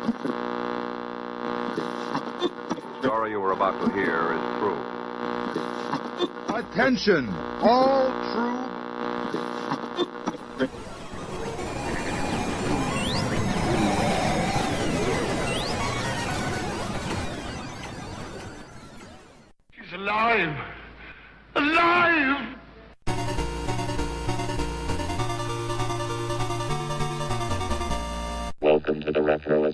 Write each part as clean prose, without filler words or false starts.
The story you are about to hear is true. Attention, all true. She's alive! Alive! Welcome to the Retro.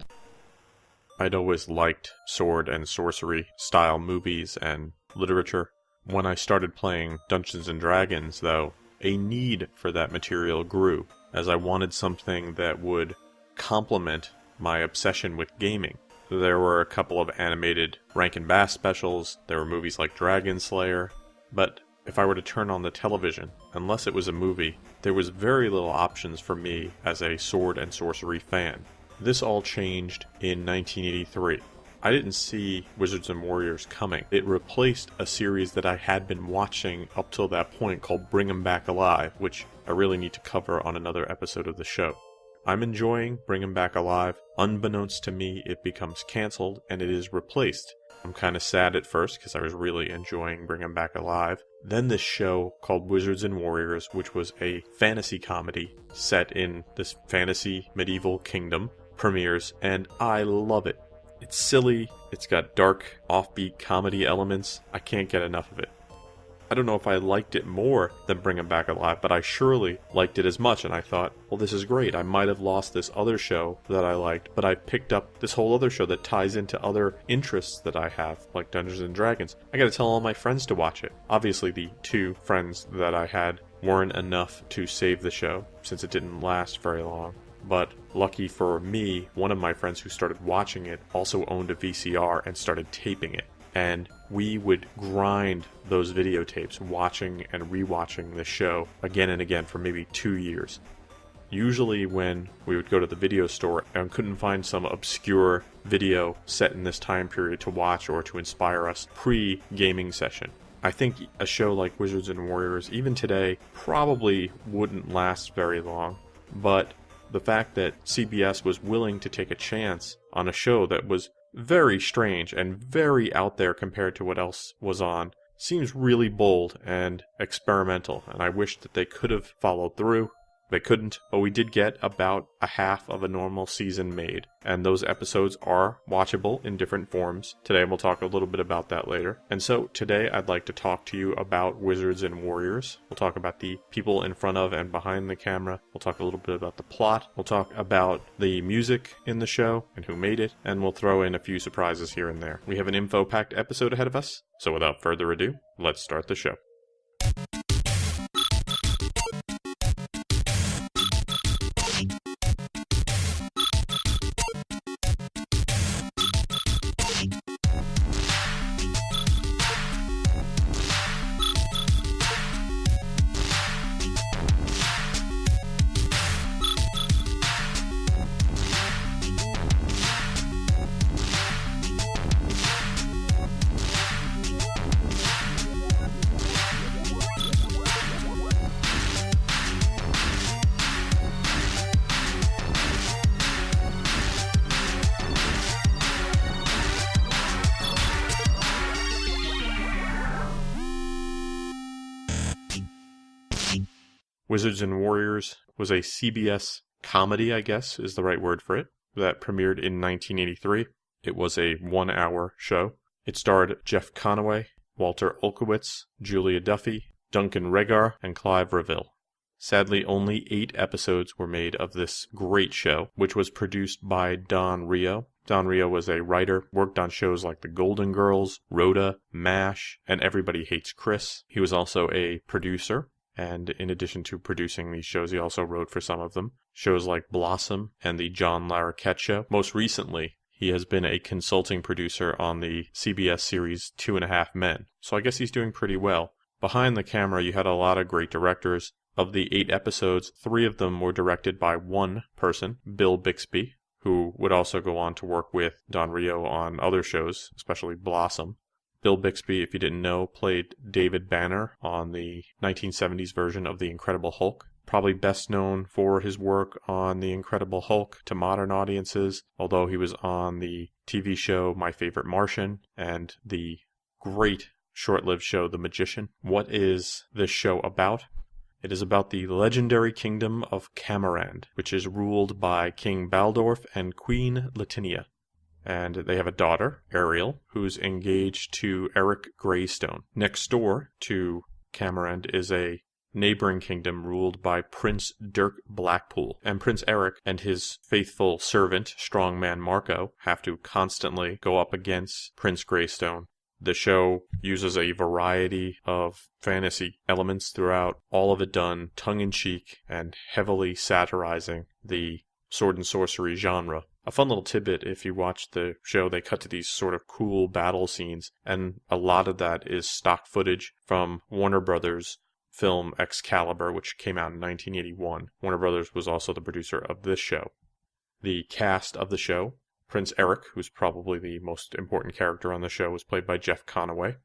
I'd always liked sword and sorcery style movies and literature. When I started playing Dungeons & Dragons, though, a need for that material grew, as I wanted something that would complement my obsession with gaming. There were a couple of animated Rankin Bass specials, there were movies like Dragon Slayer, but if I were to turn on the television, unless it was a movie, there was very little options for me as a sword and sorcery fan. This all changed in 1983. I didn't see Wizards and Warriors coming. It replaced a series that I had been watching up till that point called Bring 'Em Back Alive, which I really need to cover on another episode of the show. I'm enjoying Bring 'Em Back Alive. Unbeknownst to me, it becomes canceled and it is replaced. I'm kind of sad at first because I was really enjoying Bring 'Em Back Alive. Then this show called Wizards and Warriors, which was a fantasy comedy set in this fantasy medieval kingdom, premieres, and I love it. It's silly, it's got dark, offbeat comedy elements. I can't get enough of it. I don't know if I liked it more than Bring 'Em Back Alive, but I surely liked it as much, and I thought, well, this is great. I might have lost this other show that I liked, but I picked up this whole other show that ties into other interests that I have, like Dungeons & Dragons. I gotta tell all my friends to watch it. Obviously, the two friends that I had weren't enough to save the show, since it didn't last very long. But lucky for me, one of my friends who started watching it also owned a VCR and started taping it. And we would grind those videotapes, watching and rewatching the show again and again for maybe 2 years. Usually when we would go to the video store and couldn't find some obscure video set in this time period to watch or to inspire us pre-gaming session. I think a show like Wizards and Warriors, even today, probably wouldn't last very long. But the fact that CBS was willing to take a chance on a show that was very strange and very out there compared to what else was on seems really bold and experimental, and I wish that they could have followed through. They couldn't, but we did get about a half of a normal season made, and those episodes are watchable in different forms. Today we'll talk a little bit about that later. And so today I'd like to talk to you about Wizards and Warriors. We'll talk about the people in front of and behind the camera. We'll talk a little bit about the plot. We'll talk about the music in the show and who made it, and we'll throw in a few surprises here and there. We have an info-packed episode ahead of us, so without further ado, let's start the show. Wizards and Warriors was a CBS comedy, I guess is the right word for it, that premiered in 1983. It was a 1-hour show. It starred Jeff Conaway, Walter Olkowitz, Julia Duffy, Duncan Regar, and Clive Reville. Sadly, only 8 episodes were made of this great show, which was produced by Don Rio. Don Rio was a writer, worked on shows like The Golden Girls, Rhoda, MASH, and Everybody Hates Chris. He was also a producer. And in addition to producing these shows, he also wrote for some of them. Shows like Blossom and the John Larroquette Show. Most recently, he has been a consulting producer on the CBS series 2.5 Men. So I guess he's doing pretty well. Behind the camera, you had a lot of great directors. Of the 8 episodes, 3 of them were directed by one person, Bill Bixby, who would also go on to work with Don Rio on other shows, especially Blossom. Bill Bixby, if you didn't know, played David Banner on the 1970s version of The Incredible Hulk. Probably best known for his work on The Incredible Hulk to modern audiences, although he was on the TV show My Favorite Martian and the great short-lived show The Magician. What is this show about? It is about the legendary kingdom of Camarand, which is ruled by King Baldorf and Queen Latinia. And they have a daughter, Ariel, who's engaged to Eric Greystone. Next door to Camarand is a neighboring kingdom ruled by Prince Dirk Blackpool. And Prince Eric and his faithful servant, strongman Marco, have to constantly go up against Prince Greystone. The show uses a variety of fantasy elements throughout, all of it done tongue-in-cheek and heavily satirizing the sword and sorcery genre. A fun little tidbit, if you watch the show, they cut to these sort of cool battle scenes, and a lot of that is stock footage from Warner Brothers' film Excalibur, which came out in 1981. Warner Brothers was also the producer of this show. The cast of the show: Prince Eric, who's probably the most important character on the show, was played by Jeff Conaway.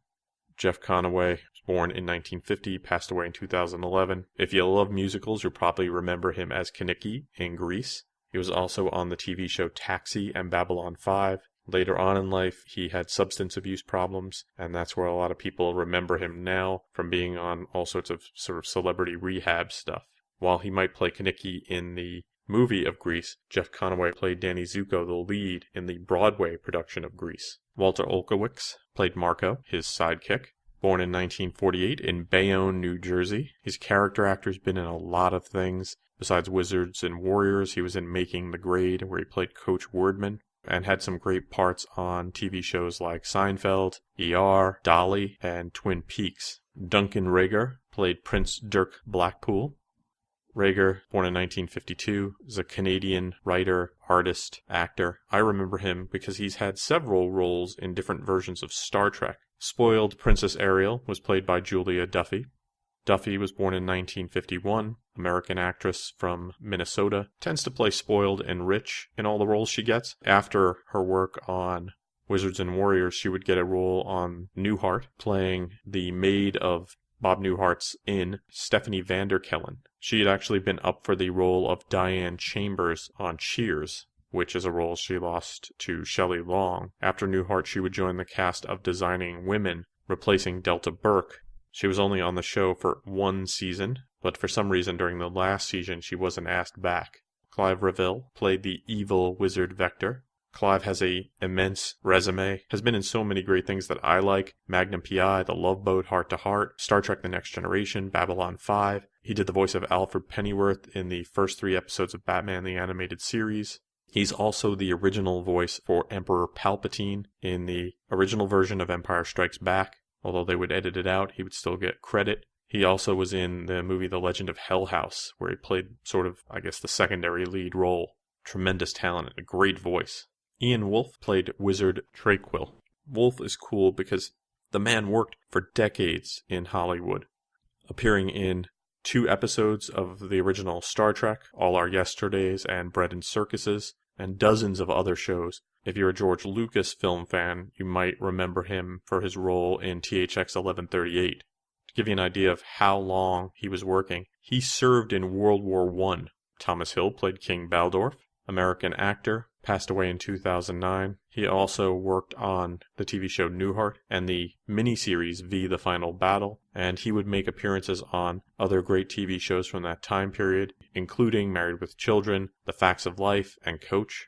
Jeff Conaway was born in 1950, passed away in 2011. If you love musicals, you'll probably remember him as Kenickie in Grease. He was also on the TV show Taxi and Babylon 5. Later on in life, he had substance abuse problems, and that's where a lot of people remember him now from being on all sorts of sort of celebrity rehab stuff. While he might play Kenickie in the movie of Grease, Jeff Conaway played Danny Zuko, the lead in the Broadway production of Grease. Walter Olkowicz played Marco, his sidekick. Born in 1948 in Bayonne, New Jersey. His character actor's been in a lot of things. Besides Wizards and Warriors, he was in Making the Grade, where he played Coach Wordman, and had some great parts on TV shows like Seinfeld, ER, Dolly, and Twin Peaks. Duncan Rager played Prince Dirk Blackpool. Rager, born in 1952, is a Canadian writer, artist, actor. I remember him because he's had several roles in different versions of Star Trek. Spoiled Princess Ariel was played by Julia Duffy. Duffy was born in 1951, American actress from Minnesota, tends to play spoiled and rich in all the roles she gets. After her work on Wizards and Warriors, she would get a role on Newhart, playing the maid of Bob Newhart's inn, Stephanie Vanderkellen. She had actually been up for the role of Diane Chambers on Cheers, which is a role she lost to Shelley Long. After Newhart, she would join the cast of Designing Women, replacing Delta Burke. She was only on the show for one season, but for some reason during the last season she wasn't asked back. Clive Reville played the evil wizard Vector. Clive has an immense resume, has been in so many great things that I like: Magnum P.I., The Love Boat, Heart to Heart, Star Trek The Next Generation, Babylon 5. He did the voice of Alfred Pennyworth in the first 3 episodes of Batman the Animated Series. He's also the original voice for Emperor Palpatine in the original version of Empire Strikes Back. Although they would edit it out, he would still get credit. He also was in the movie The Legend of Hell House, where he played sort of, I guess, the secondary lead role. Tremendous talent and a great voice. Ian Wolfe played Wizard Traquil. Wolfe is cool because the man worked for decades in Hollywood, appearing in 2 episodes of the original Star Trek, All Our Yesterdays and Bread and Circuses, and dozens of other shows. If you're a George Lucas film fan, you might remember him for his role in THX 1138. To give you an idea of how long he was working, he served in World War I. Thomas Hill played King Baldorf, American actor, passed away in 2009. He also worked on the TV show Newhart and the miniseries V: The Final Battle, and he would make appearances on other great TV shows from that time period, including Married with Children, The Facts of Life, and Coach.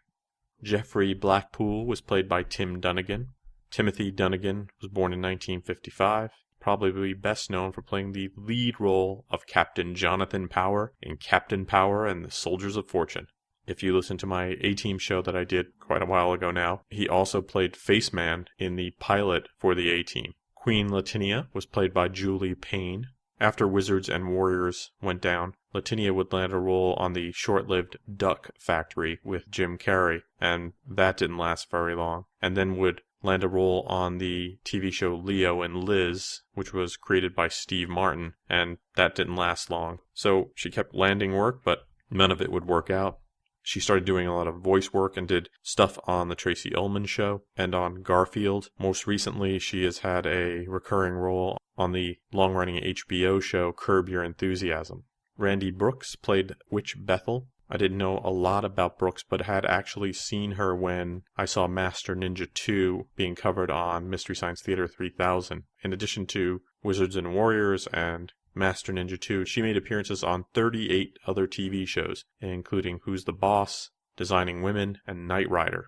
Jeffrey Blackpool was played by Tim Dunnigan. Timothy Dunnigan was born in 1955, probably best known for playing the lead role of Captain Jonathan Power in Captain Power and the Soldiers of Fortune. If you listen to my A-Team show that I did quite a while ago now, he also played Faceman in the pilot for the A-Team. Queen Latinia was played by Julie Payne. After Wizards and Warriors went down, Latinia would land a role on the short-lived Duck Factory with Jim Carrey, and that didn't last very long, and then would land a role on the TV show Leo and Liz, which was created by Steve Martin, and that didn't last long. So she kept landing work, but none of it would work out. She started doing a lot of voice work and did stuff on The Tracy Ullman Show and on Garfield. Most recently, she has had a recurring role on the long-running HBO show Curb Your Enthusiasm. Randy Brooks played Witch Bethel. I didn't know a lot about Brooks, but had actually seen her when I saw Master Ninja 2 being covered on Mystery Science Theater 3000. In addition to Wizards and Warriors and Master Ninja 2, she made appearances on 38 other TV shows, including Who's the Boss, Designing Women, and Knight Rider.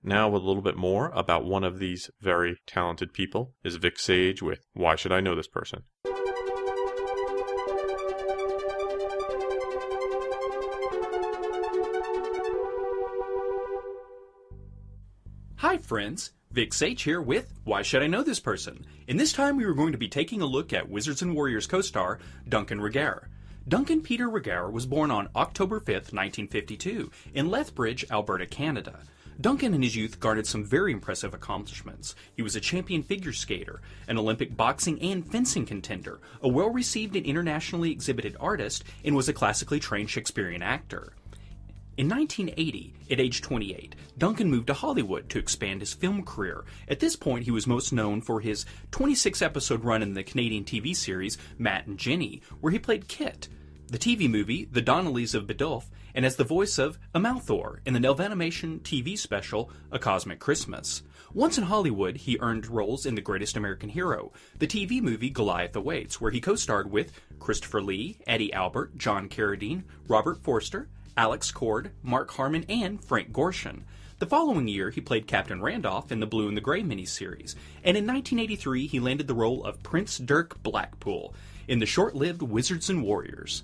Now, with a little bit more about one of these very talented people is Vic Sage with Why Should I Know This Person? Hi friends, Vic Sage here with Why Should I Know This Person? And this time we are going to be taking a look at Wizards and Warriors co-star Duncan Regehr. Duncan Peter Regehr was born on October 5th, 1952 in Lethbridge, Alberta, Canada. Duncan in his youth garnered some very impressive accomplishments. He was a champion figure skater, an Olympic boxing and fencing contender, a well-received and internationally exhibited artist, and was a classically trained Shakespearean actor. In 1980, at age 28, Duncan moved to Hollywood to expand his film career. At this point, he was most known for his 26-episode run in the Canadian TV series Matt and Jenny, where he played Kit, the TV movie The Donnellys of Biddulph, and as the voice of Amalthor in the Nelvanimation TV special A Cosmic Christmas. Once in Hollywood, he earned roles in The Greatest American Hero, the TV movie Goliath Awaits, where he co-starred with Christopher Lee, Eddie Albert, John Carradine, Robert Forster, Alex Cord, Mark Harmon, and Frank Gorshin. The following year, he played Captain Randolph in the Blue and the Gray miniseries, and in 1983 he landed the role of Prince Dirk Blackpool in the short-lived Wizards and Warriors.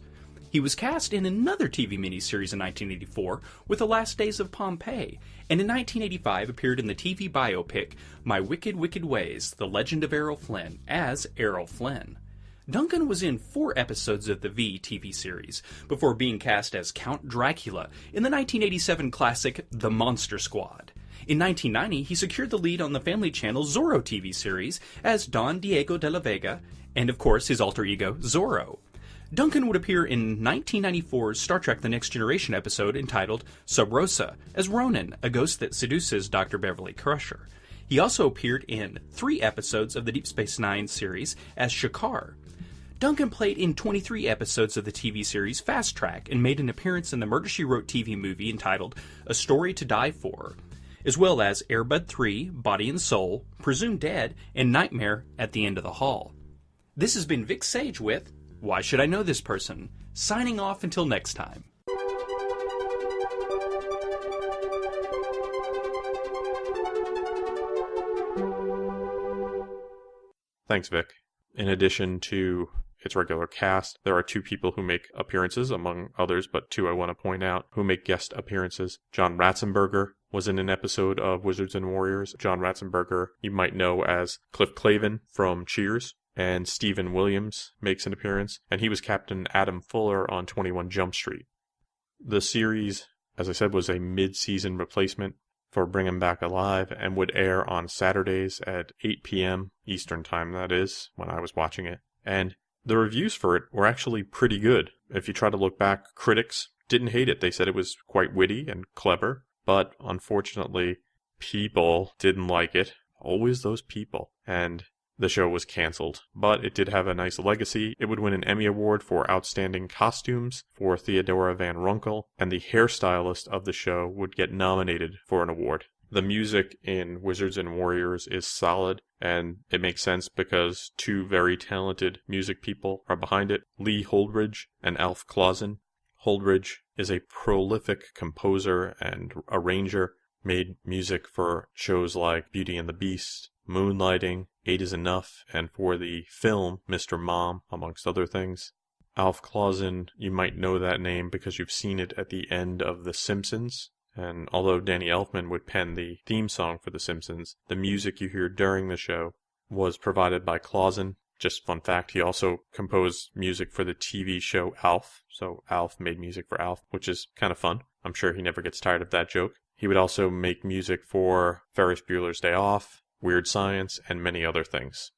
He was cast in another TV miniseries in 1984 with The Last Days of Pompeii, and in 1985 appeared in the TV biopic My Wicked Wicked Ways, The Legend of Errol Flynn, as Errol Flynn. Duncan was in 4 episodes of the V TV series, before being cast as Count Dracula in the 1987 classic The Monster Squad. In 1990, he secured the lead on the Family Channel Zorro TV series as Don Diego de la Vega, and of course his alter ego, Zorro. Duncan would appear in 1994's Star Trek The Next Generation episode entitled Sub Rosa as Ronan, a ghost that seduces Dr. Beverly Crusher. He also appeared in 3 episodes of the Deep Space Nine series as Shakar. Duncan played in 23 episodes of the TV series Fast Track and made an appearance in the Murder, She Wrote TV movie entitled A Story to Die For, as well as Air Bud 3, Body and Soul, Presumed Dead, and Nightmare at the End of the Hall. This has been Vic Sage with Why Should I Know This Person? Signing off until next time. Thanks, Vic. In addition to its regular cast, there are 2 people who make appearances, among others, but 2 I want to point out, who make guest appearances. John Ratzenberger was in an episode of Wizards and Warriors. John Ratzenberger you might know as Cliff Clavin from Cheers. And Stephen Williams makes an appearance, and he was Captain Adam Fuller on 21 Jump Street. The series, as I said, was a mid-season replacement for Bring 'Em Back Alive and would air on Saturdays at 8 p.m. Eastern Time, that is, when I was watching it. And the reviews for it were actually pretty good. If you try to look back, critics didn't hate it. They said it was quite witty and clever, but unfortunately, people didn't like it. Always those people. And the show was canceled, but it did have a nice legacy. It would win an Emmy Award for Outstanding Costumes for Theodora Van Runkel, and the hairstylist of the show would get nominated for an award. The music in Wizards and Warriors is solid, and it makes sense because 2 very talented music people are behind it, Lee Holdridge and Alf Clausen. Holdridge is a prolific composer and arranger, made music for shows like Beauty and the Beast, Moonlighting, 8 is Enough, and for the film Mr. Mom, amongst other things. Alf Clausen, you might know that name because you've seen it at the end of The Simpsons. And although Danny Elfman would pen the theme song for The Simpsons, the music you hear during the show was provided by Clausen. Just fun fact, he also composed music for the TV show Alf. So Alf made music for Alf, which is kind of fun. I'm sure he never gets tired of that joke. He would also make music for Ferris Bueller's Day Off, Weird Science, and many other things.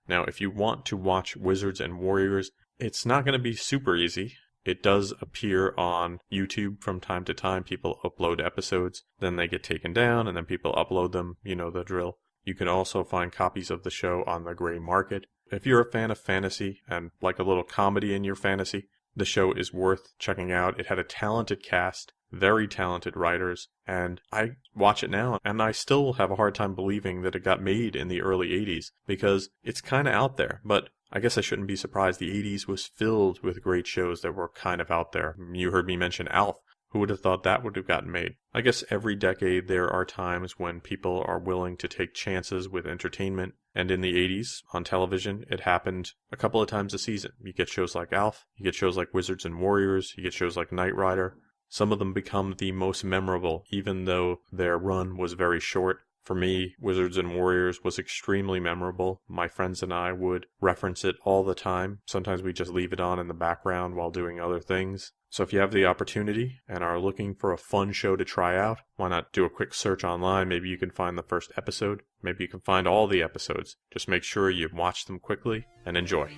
Now, if you want to watch Wizards and Warriors, it's not going to be super easy. It does appear on YouTube from time to time. People upload episodes, then they get taken down, and then people upload them. You know the drill. You can also find copies of the show on the gray market. If you're a fan of fantasy and like a little comedy in your fantasy, the show is worth checking out. It had a talented cast, very talented writers, and I watch it now and I still have a hard time believing that it got made in the early 80s because it's kind of out there, but I guess I shouldn't be surprised. The 80s was filled with great shows that were kind of out there. You heard me mention Alf. Who would have thought that would have gotten made? I guess every decade there are times when people are willing to take chances with entertainment, and in the 80s, on television, it happened a couple of times a season. You get shows like Alf, you get shows like Wizards and Warriors, you get shows like Knight Rider. Some of them become the most memorable, even though their run was very short. For me, Wizards and Warriors was extremely memorable. My friends and I would reference it all the time. Sometimes we just leave it on in the background while doing other things. So if you have the opportunity and are looking for a fun show to try out, why not do a quick search online? Maybe you can find the first episode. Maybe you can find all the episodes. Just make sure you watch them quickly and enjoy.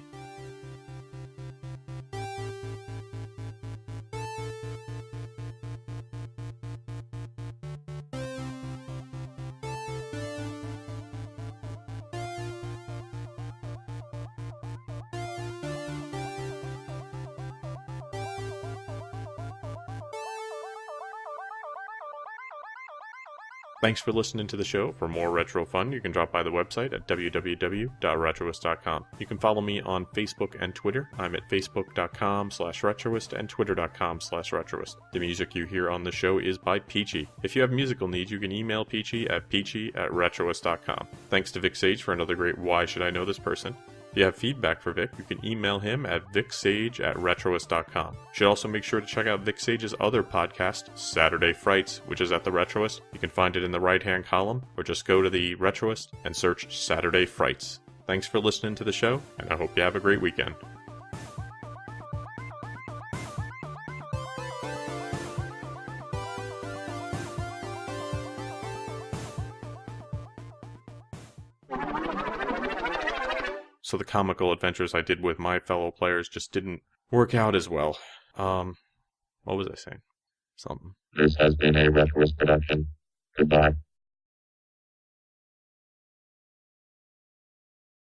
Thanks for listening to the show. For more retro fun, you can drop by the website at www.retroist.com. You can follow me on Facebook and Twitter. I'm at facebook.com/retroist and twitter.com/retroist. The music you hear on the show is by Peachy. If you have musical needs, you can email Peachy at peachy@retroist.com. Thanks to Vic Sage for another great Why Should I Know This Person. If you have feedback for Vic, you can email him at vicsage@retroist.com. You should also make sure to check out Vic Sage's other podcast, Saturday Frights, which is at the Retroist. You can find it in the right-hand column, or just go to the Retroist and search Saturday Frights. Thanks for listening to the show, and I hope you have a great weekend. So the comical adventures I did with my fellow players just didn't work out as well. What was I saying? Something. This has been a Retroist production. Goodbye.